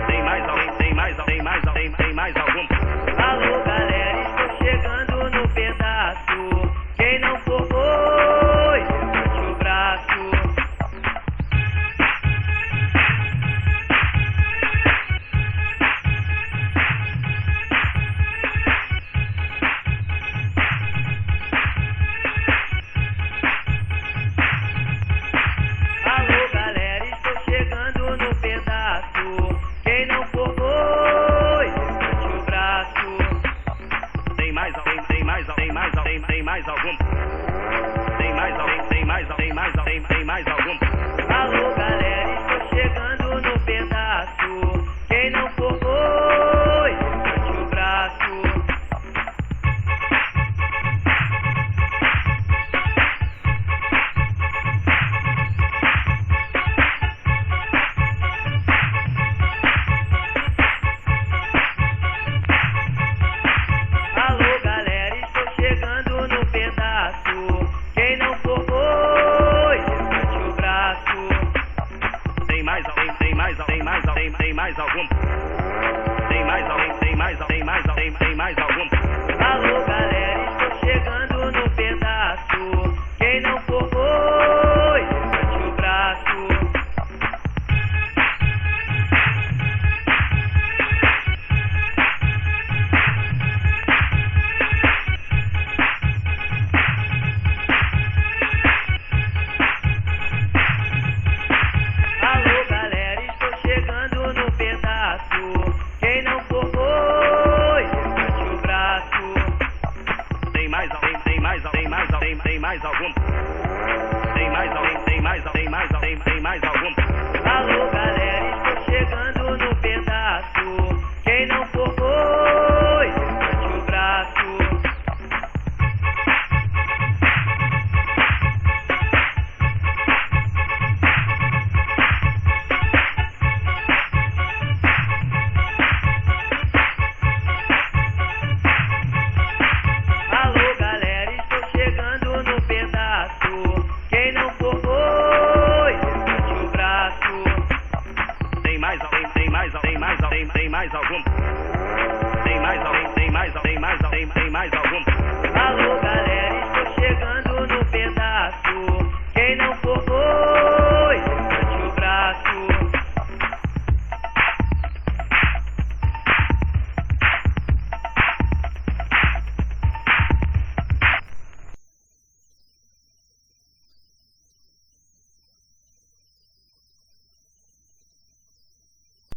Tem mais alguém, tem mais algum? Alô galera, estou chegando no pedaço. Quem não for boi, levante o braço. Alô galera, estou chegando no pedaço. Quem não for boi, levante o braço. Tem mais alguém, tem mais algum? Tem mais alguém, tem mais algum? Alô galera, estou chegando no pedaço. Quem não for boi, levante o braço. Alô galera, estou chegando no pedaço. Quem não for boi, levante o braço. Tem mais alguém, tem mais algum? Tem mais alguém, tem mais algum? Alô galera, estou chegando no pedaço. Quem não for boi, levante o braço. Alô galera, estou chegando no pedaço. Quem não for boi, levante o braço. Tem mais alguém, tem mais algum? Tem mais alguém, tem mais algum? Alô galera, estou chegando no pedaço. Quem não for boi, levante o braço. Alô galera, estou chegando no pedaço. Quem não for boi, levante o braço. Tem mais alguém, tem mais algum? Tem mais alguém, tem mais algum?